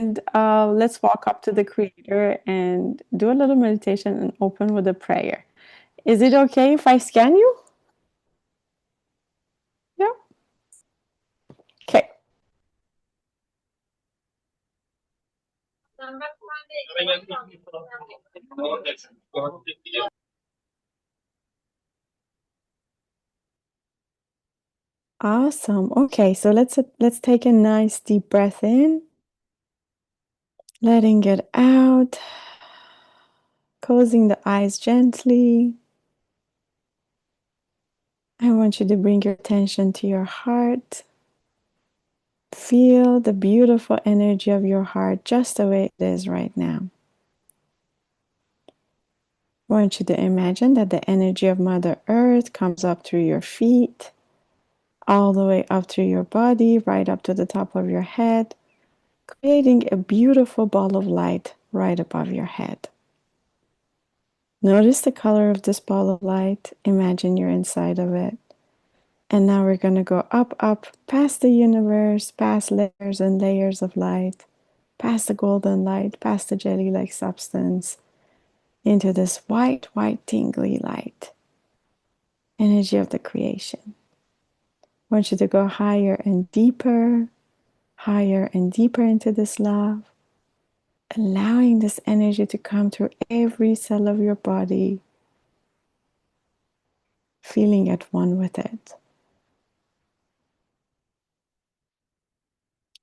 And let's walk up to the Creator and do a little meditation and open with a prayer. Is it okay if I scan you? Yeah. Okay. Awesome. Okay, so let's take a nice deep breath in, letting it out, closing the eyes gently. I want you to bring your attention to your heart. Feel the beautiful energy of your heart just the way it is right now. I want you to imagine that the energy of Mother Earth comes up through your feet, all the way up through your body, right up to the top of your head, creating a beautiful ball of light right above your head. Notice the color of this ball of light. Imagine you're inside of it. And now we're going to go up, up, past the universe, past layers and layers of light, past the golden light, past the jelly-like substance, into this white, white, tingly light. Energy of the creation. I want you to go higher and deeper into this love, allowing this energy to come through every cell of your body, feeling at one with it.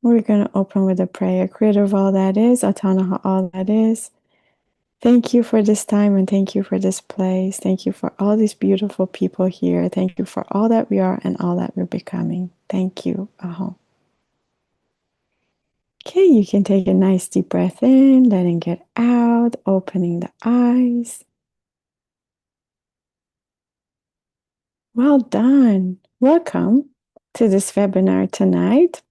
We're going to open with a prayer. Creator of all that is, Atanaha, all that is. Thank you for this time and thank you for this place. Thank you for all these beautiful people here. Thank you for all that we are and all that we're becoming. Thank you. Aho. Okay, you can take a nice deep breath in, letting it out, opening the eyes. Well done. Welcome to this webinar tonight.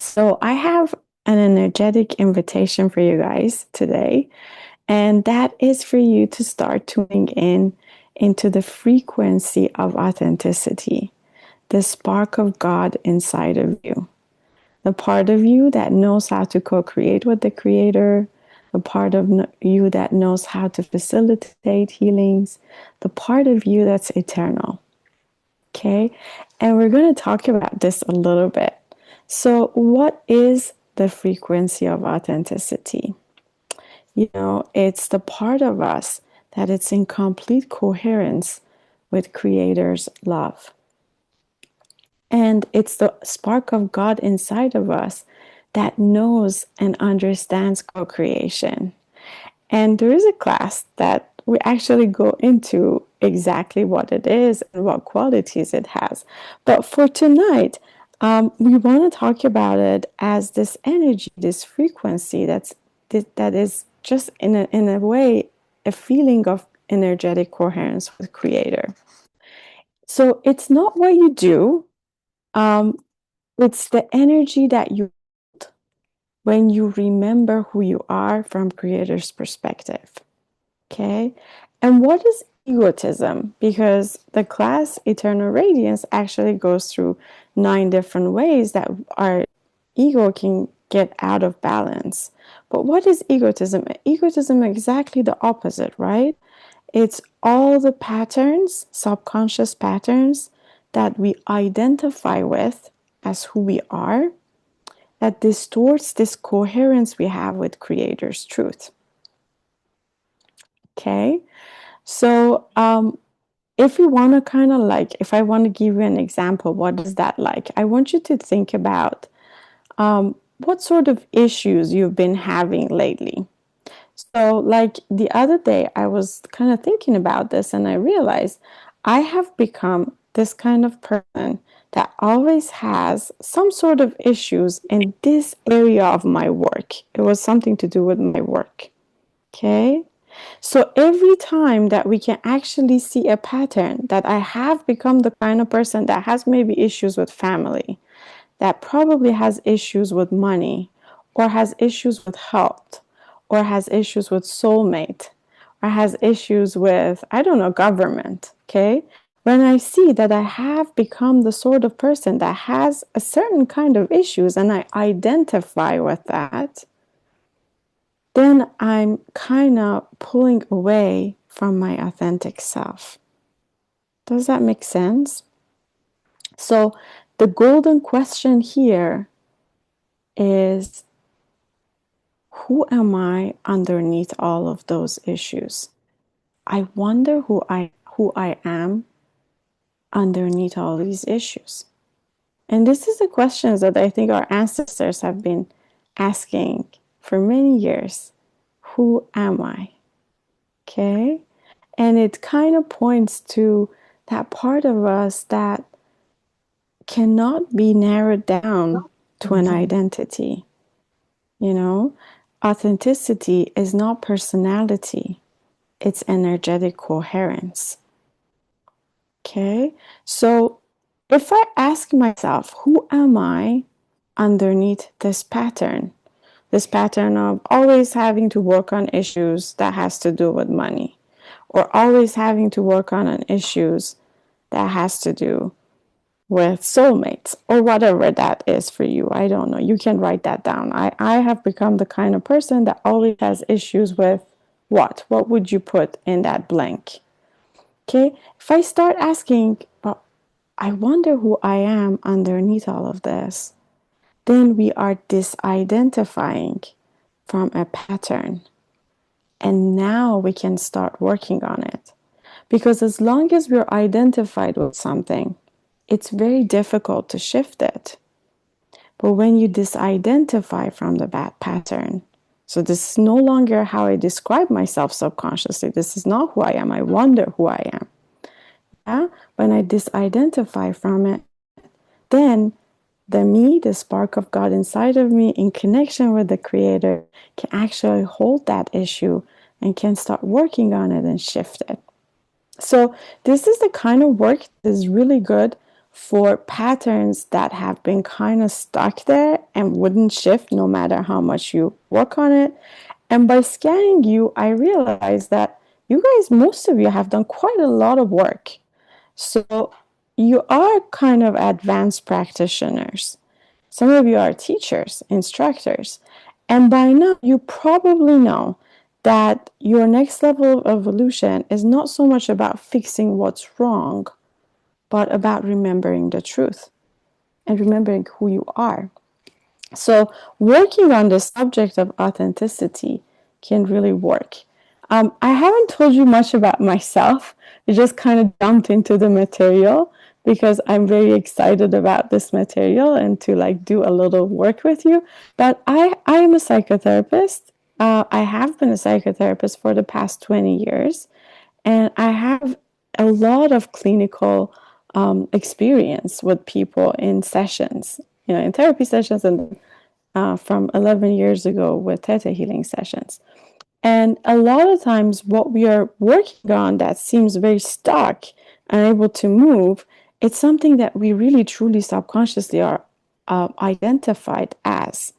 So I have an energetic invitation for you guys today, and that is for you to start tuning in into the frequency of authenticity, the spark of God inside of you, the part of you that knows how to co-create with the Creator, the part of you that knows how to facilitate healings, the part of you that's eternal. Okay, and we're going to talk about this a little bit. So, what is the frequency of authenticity? You know, it's the part of us that it's in complete coherence with Creator's love. And it's the spark of God inside of us that knows and understands co-creation. And there is a class that we actually go into exactly what it is and what qualities it has. But for tonight, we want to talk about it as this energy, this frequency that is just in a way a feeling of energetic coherence with Creator. So it's not what you do. It's the energy that you hold when you remember who you are from Creator's perspective. Okay, and what is egotism? Because the class Eternal Radiance actually goes through 9 different ways that our ego can get out of balance. But what is egotism? Egotism is exactly the opposite, right? It's all the patterns, subconscious patterns that we identify with as who we are, that distorts this coherence we have with Creator's truth. Okay, so if you want to kind of like, if I want to give you an example, what is that like? I want you to think about what sort of issues you've been having lately. So, like the other day, I was kind of thinking about this and I realized I have become this kind of person that always has some sort of issues in this area of my work. It was something to do with my work. Okay. So every time that we can actually see a pattern that I have become the kind of person that has maybe issues with family, that probably has issues with money, or has issues with health, or has issues with soulmate, or has issues with, I don't know, government, okay? When I see that I have become the sort of person that has a certain kind of issues and I identify with that, then I'm kind of pulling away from my authentic self. Does that make sense? So, the golden question here is, who am I underneath all of those issues? I wonder who I am underneath all these issues. And this is the questions that I think our ancestors have been asking for many years. Who am I? Okay? And it kind of points to that part of us that cannot be narrowed down to an identity. You know, authenticity is not personality, it's energetic coherence. Okay? So if I ask myself, who am I underneath this pattern? This pattern of always having to work on issues that has to do with money, or always having to work on an issues that has to do with soulmates, or whatever that is for you. I don't know. You can write that down. I have become the kind of person that always has issues with what? What would you put in that blank? Okay. If I start asking, well, I wonder who I am underneath all of this, then we are disidentifying from a pattern. And now we can start working on it. Because as long as we're identified with something, it's very difficult to shift it. But when you disidentify from the bad pattern, so this is no longer how I describe myself subconsciously. This is not who I am. I wonder who I am. Yeah? When I disidentify from it, then the me, the spark of God inside of me, in connection with the Creator, can actually hold that issue and can start working on it and shift it. So this is the kind of work that is really good for patterns that have been kind of stuck there and wouldn't shift no matter how much you work on it. And by scanning you, I realized that you guys, most of you have done quite a lot of work. So you are kind of advanced practitioners. Some of you are teachers, instructors. And by now, you probably know that your next level of evolution is not so much about fixing what's wrong, but about remembering the truth and remembering who you are. So, working on the subject of authenticity can really work. I haven't told you much about myself. I just kind of jumped into the material because I'm very excited about this material and to like do a little work with you. But I am a psychotherapist. I have been a psychotherapist for the past 20 years, and I have a lot of clinical experience with people in sessions, in therapy sessions, and from 11 years ago with Theta healing sessions. And a lot of times, what we are working on that seems very stuck, unable to move, it's something that we really truly subconsciously are identified as.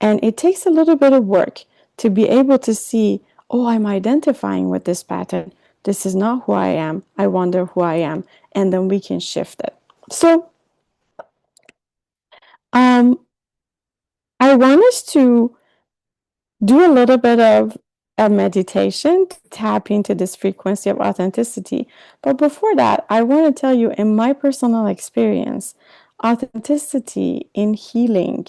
And it takes a little bit of work to be able to see, oh, I'm identifying with this pattern. This is not who I am. I wonder who I am. And then we can shift it. So um, I want us to do a little bit of a meditation to tap into this frequency of authenticity. But before that, I want to tell you, in my personal experience, authenticity in healing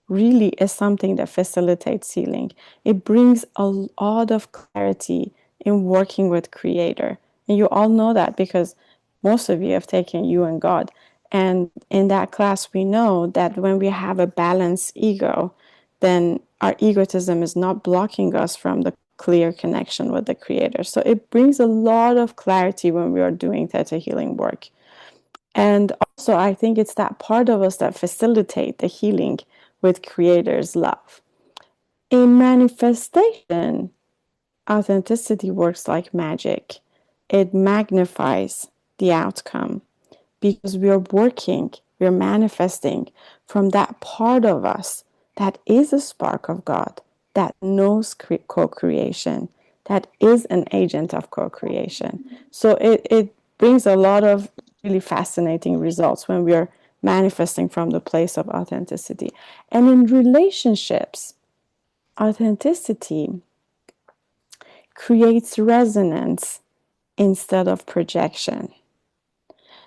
really is something that facilitates healing. It brings a lot of clarity in working with Creator. And you all know that because most of you have taken You and God. And in that class, we know that when we have a balanced ego, then our egotism is not blocking us from the clear connection with the Creator. So it brings a lot of clarity when we are doing Theta healing work. And also, I think it's that part of us that facilitate the healing with Creator's love. In manifestation, authenticity works like magic. It magnifies the outcome because we are working, we're manifesting from that part of us that is a spark of God, that knows co creation, that is an agent of co creation. So it brings a lot of really fascinating results when we are manifesting from the place of authenticity. And in relationships, authenticity creates resonance instead of projection.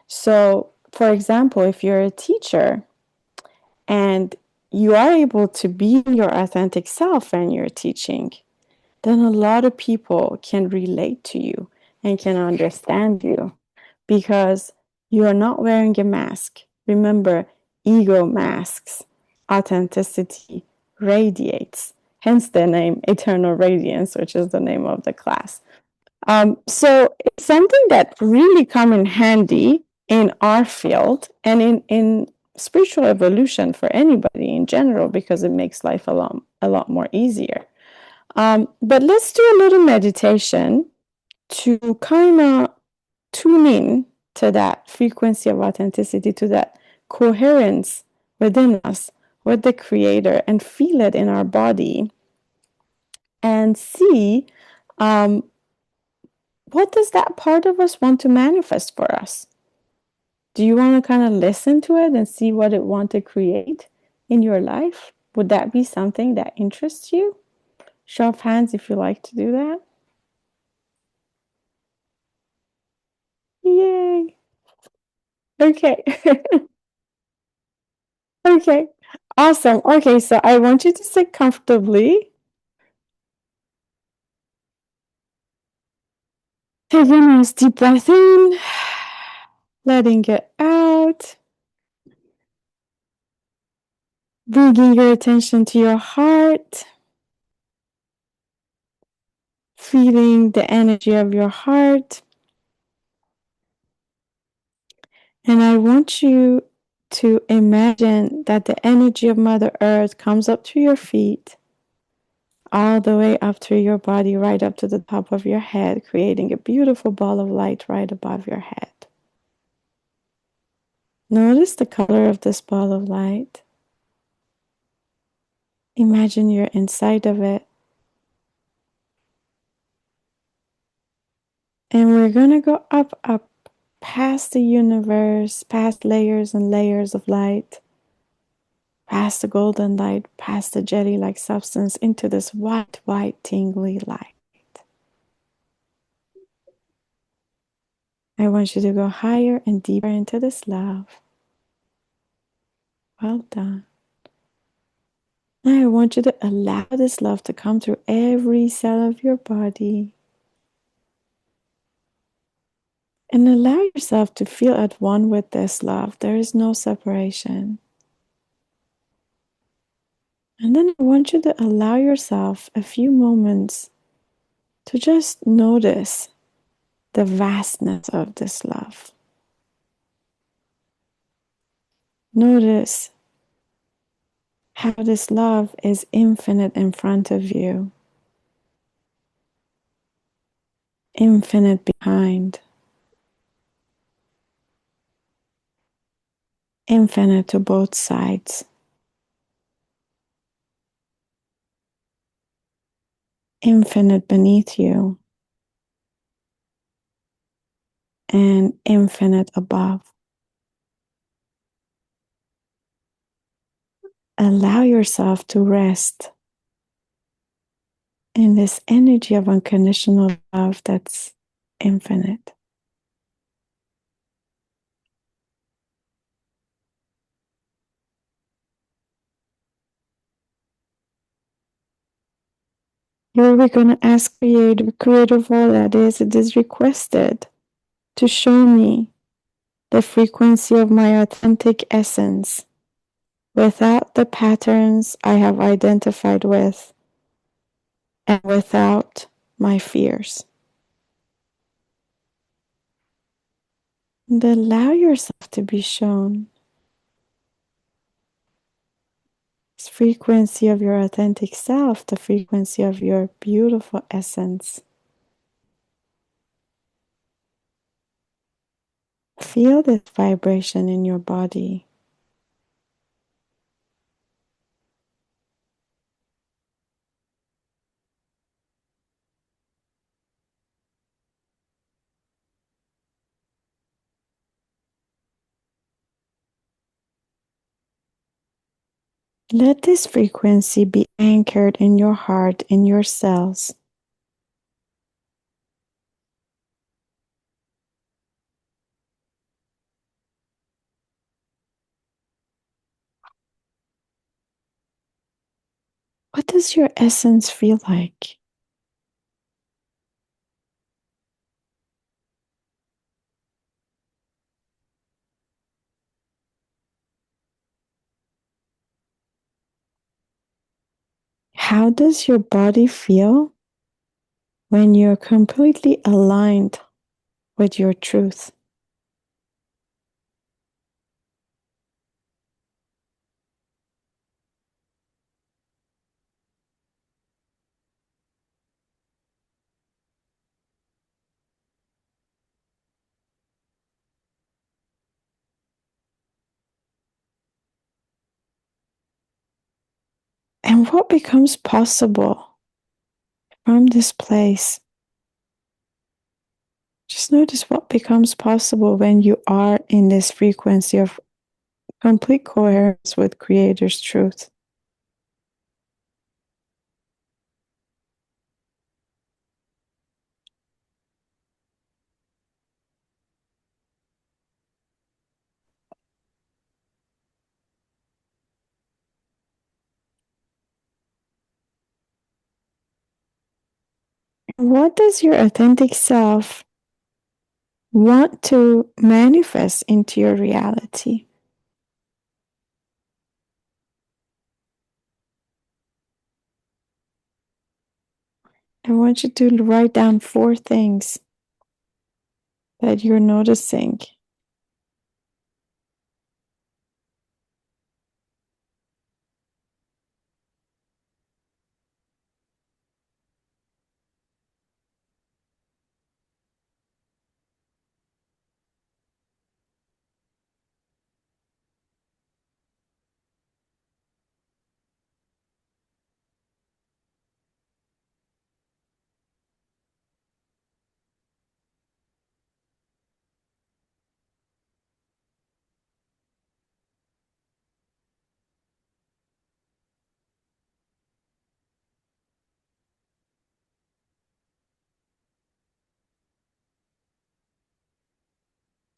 So, for example, if you're a teacher and you are able to be your authentic self when you're teaching, then a lot of people can relate to you and can understand you because you are not wearing a mask. Remember, ego masks, authenticity radiates, hence the name Eternal Radiance, which is the name of the class. So it's something that really come in handy in our field and in spiritual evolution for anybody in general because it makes life a lot more easier. But let's do a little meditation to kind of tune in to that frequency of authenticity, to that coherence within us with the Creator, and feel it in our body and see what does that part of us want to manifest for us. Do you want to kind of listen to it and see what it wants to create in your life? Would that be something that interests you? Show of hands if you like to do that. Yay. Okay. Okay. Awesome. Okay, so I want you to sit comfortably. Take a nice deep breath in, letting it out. Bringing your attention to your heart. Feeling the energy of your heart. And I want you to imagine that the energy of Mother Earth comes up to your feet, all the way up through your body, right up to the top of your head, creating a beautiful ball of light right above your head. Notice the color of this ball of light. Imagine you're inside of it. And we're going to go up, up, past the universe, past layers and layers of light, past the golden light, past the jelly-like substance, into this white, white, tingly light. I want you to go higher and deeper into this love. Well done. Now I want you to allow this love to come through every cell of your body. And allow yourself to feel at one with this love. There is no separation. And then I want you to allow yourself a few moments to just notice the vastness of this love. Notice how this love is infinite in front of you, infinite behind, infinite to both sides, infinite beneath you, and infinite above. Allow yourself to rest in this energy of unconditional love that's infinite. Here we're going to ask Creator of all that is, it is requested to show me the frequency of my authentic essence without the patterns I have identified with and without my fears. And allow yourself to be shown this frequency of your authentic self, the frequency of your beautiful essence. Feel this vibration in your body. Let this frequency be anchored in your heart, in your cells. What does your essence feel like? How does your body feel when you're completely aligned with your truth? And what becomes possible from this place? Just notice what becomes possible when you are in this frequency of complete coherence with Creator's truth. What does your authentic self want to manifest into your reality? I want you to write down 4 things that you're noticing.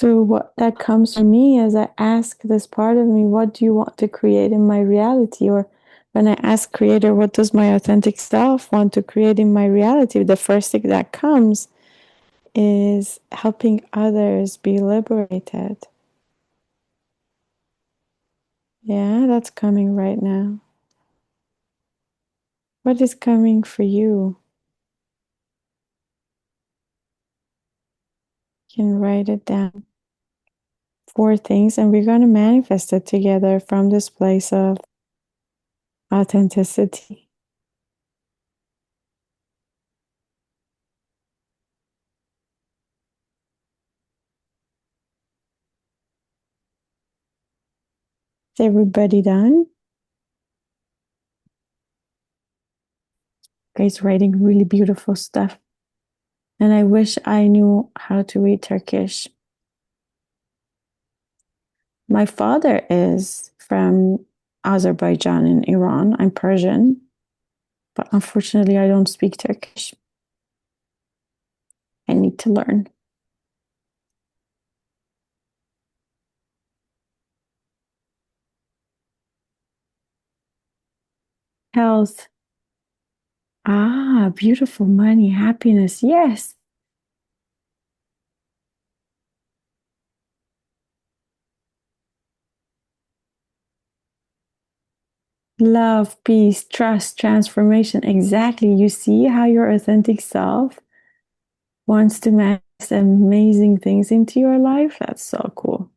So what that comes to me as I ask this part of me, what do you want to create in my reality? Or when I ask Creator, what does my authentic self want to create in my reality? The first thing that comes is helping others be liberated. Yeah, that's coming right now. What is coming for you? You can write it down. 4 things, and we're going to manifest it together from this place of authenticity. Is everybody done? Guys, writing really beautiful stuff. And I wish I knew how to read Turkish. My father is from Azerbaijan and Iran. I'm Persian, but unfortunately, I don't speak Turkish. I need to learn. Health. Ah, beautiful money, happiness. Yes. Love, peace, trust, transformation. Exactly. You see how your authentic self wants to manifest amazing things into your life? That's so cool.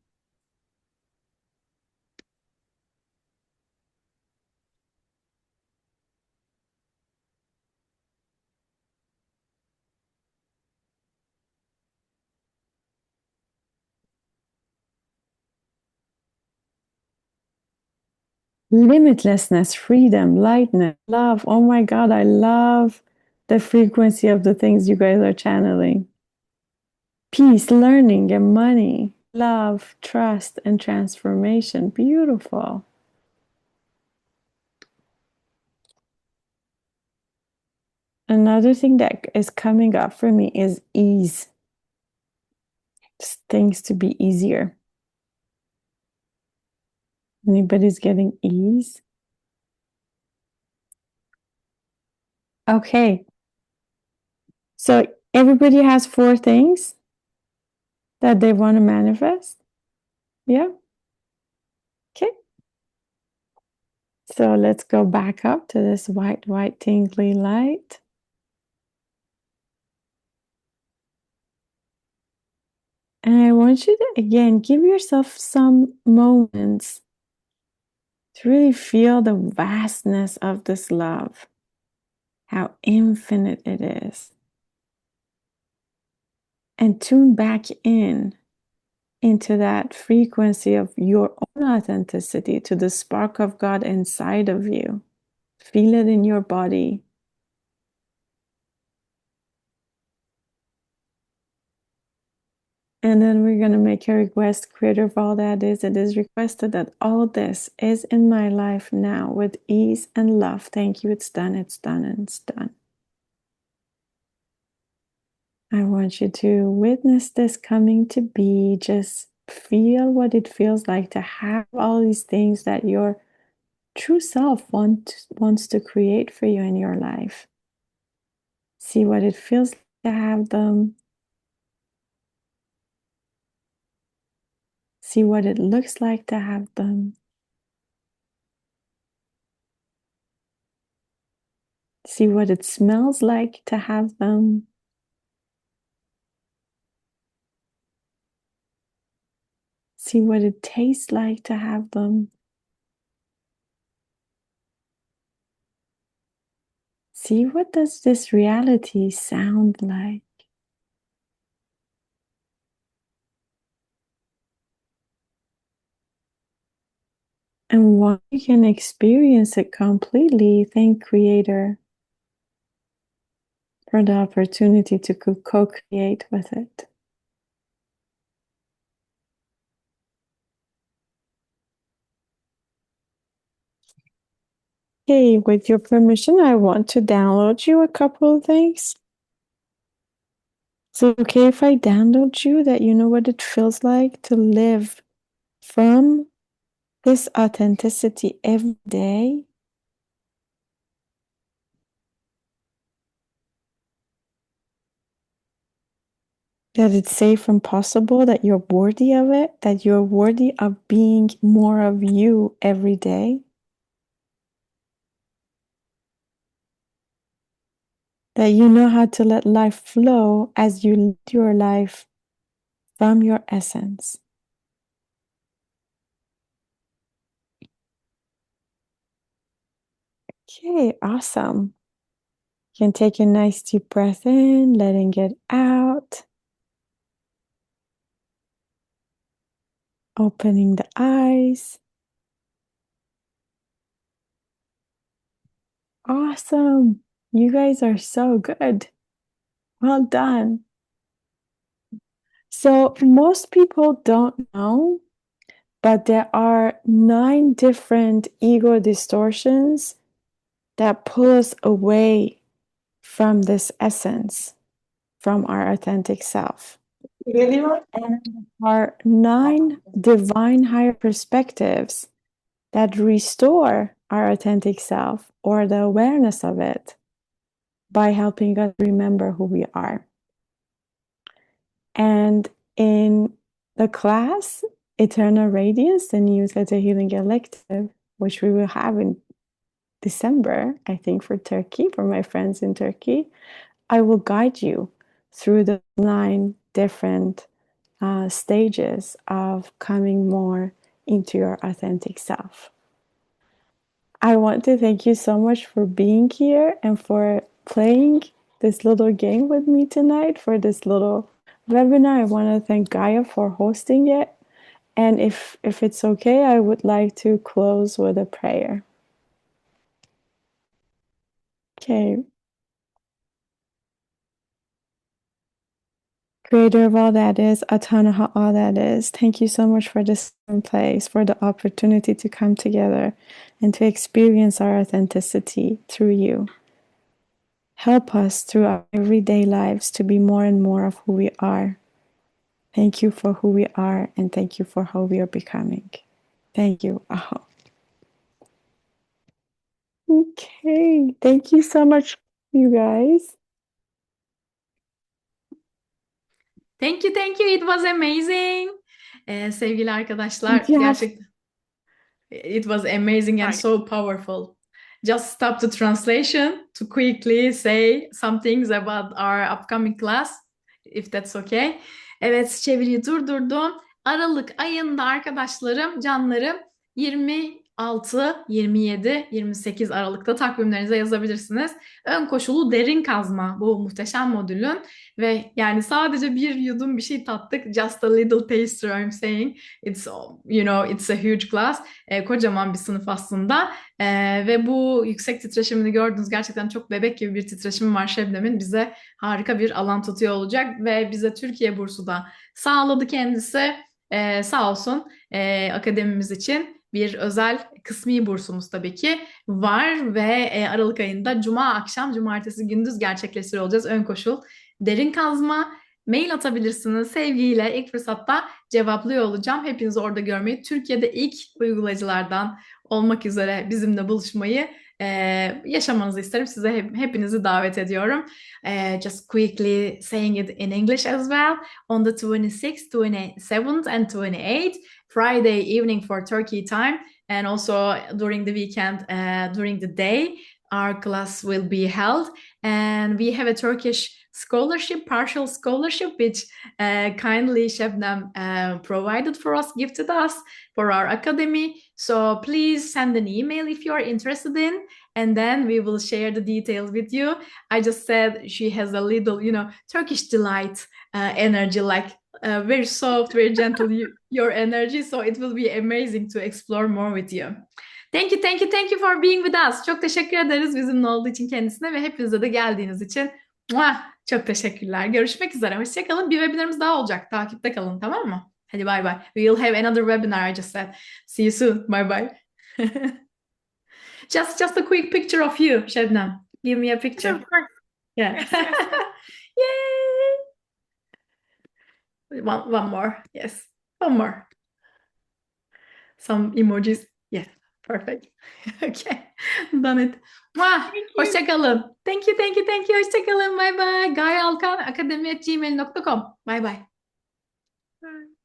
Limitlessness, freedom, lightness, love. Oh my God, I love the frequency of the things you guys are channeling. Peace, learning, and money, love, trust, and transformation. Beautiful. Another thing that is coming up for me is ease. Just things to be easier. Anybody's getting ease? Okay. So everybody has 4 things that they want to manifest. Yeah. Okay. So let's go back up to this white, white, tingly light. And I want you to, again, give yourself some moments to really feel the vastness of this love, how infinite it is. And tune back into that frequency of your own authenticity, to the spark of God inside of you. Feel it in your body. And then we're going to make a request. Creator of all that is, it is requested that all this is in my life now with ease and love. Thank you. It's done, it's done, and it's done. I want you to witness this coming to be. Just feel what it feels like to have all these things that your true self wants to create for you in your life. See what it feels like to have them. See what it looks like to have them. See what it smells like to have them. See what it tastes like to have them. See what does this reality sound like. And once you can experience it completely, thank Creator for the opportunity to co-create with it. Okay, with your permission, I want to download you a couple of things. Is it okay if I download you that you know what it feels like to live from this authenticity every day? That it's safe and possible, that you're worthy of it, that you're worthy of being more of you every day. That you know how to let life flow as you lead your life from your essence. Okay, awesome. You can take a nice deep breath in, letting it out. Opening the eyes. Awesome. You guys are so good. Well done. So most people don't know, but there are 9 different ego distortions that pull us away from this essence, from our authentic self. Really? And there are 9 divine higher perspectives that restore our authentic self or the awareness of it by helping us remember who we are. And in the class, Eternal Radiance, the newsletter healing elective, which we will have in December, I think, for Turkey, for my friends in Turkey, I will guide you through the 9 different stages of coming more into your authentic self. I want to thank you so much for being here and for playing this little game with me tonight for this little webinar. I want to thank Gaia for hosting it. And if it's okay, I would like to close with a prayer. Okay. Creator of all that is, Atanaha, all that is, thank you so much for this place, for the opportunity to come together and to experience our authenticity through you. Help us through our everyday lives to be more and more of who we are. Thank you for who we are, and thank you for how we are becoming. Thank you. Oh. Okay. Thank you so much, you guys. Thank you, thank you. It was amazing. Sevgili arkadaşlar, Yes. gerçekten it was amazing and so powerful. Just stop the translation to quickly say some things about our upcoming class, if that's okay. Evet, çeviriyi durdurdum. Aralık ayında arkadaşlarım, canlarım 26, 27, 28 Aralık'ta takvimlerinize yazabilirsiniz. Ön koşulu derin kazma bu muhteşem modülün ve yani sadece bir yudum bir şey tattık. Just a little taster I'm saying. It's it's a huge class. Kocaman bir sınıf aslında. Ve bu yüksek titreşimini gördünüz. Gerçekten çok bebek gibi bir titreşimi var Şebnem'in. Bize harika bir alan tutuyor olacak ve bize Türkiye bursu da sağladı kendisi. Sağ olsun akademimiz için bir özel kısmi bursumuz tabii ki var ve Aralık ayında Cuma akşam, Cumartesi gündüz gerçekleştiriyor olacağız. Ön koşul derin kazma. Mail atabilirsiniz. Sevgiyle ilk fırsatta cevaplıyor olacağım. Hepinizi orada görmeyi, Türkiye'de ilk uygulayıcılardan olmak üzere bizimle buluşmayı yaşamanızı isterim. Size hepinizi davet ediyorum. Just quickly saying it in English as well. On the 26th, 27th and 28th, Friday evening for Turkey time, and also during the weekend, during the day, our class will be held. And we have a Turkish scholarship, partial scholarship, which kindly Shabnam provided for us, gifted us for our academy. So please send an email if you are interested in, and then we will share the details with you. I just said she has a little, Turkish delight energy, like very soft, very gentle, your energy. So it will be amazing to explore more with you. Thank you, thank you, thank you for being with us. Çok teşekkür ederiz bizimle olduğu için kendisine ve hepinize de geldiğiniz için. Çok teşekkürler. Görüşmek üzere. Hoşçakalın. Bir webinarımız daha olacak. Takipte kalın, tamam mı? Hadi bye bye. We will have another webinar, I just said. See you soon. Bye bye. Just a quick picture of you, Shabnam. Give me a picture. Of course. Yeah. Yes, yes, yes. Yay! One more. Yes. One more. Some emojis. Yes. Perfect. Okay. Done it. Thank you. Hoşça kalın. Thank you, thank you, thank you. Hoşça kalın. Bye bye. Gayalkan akademi@gmail.com. Bye bye. Bye.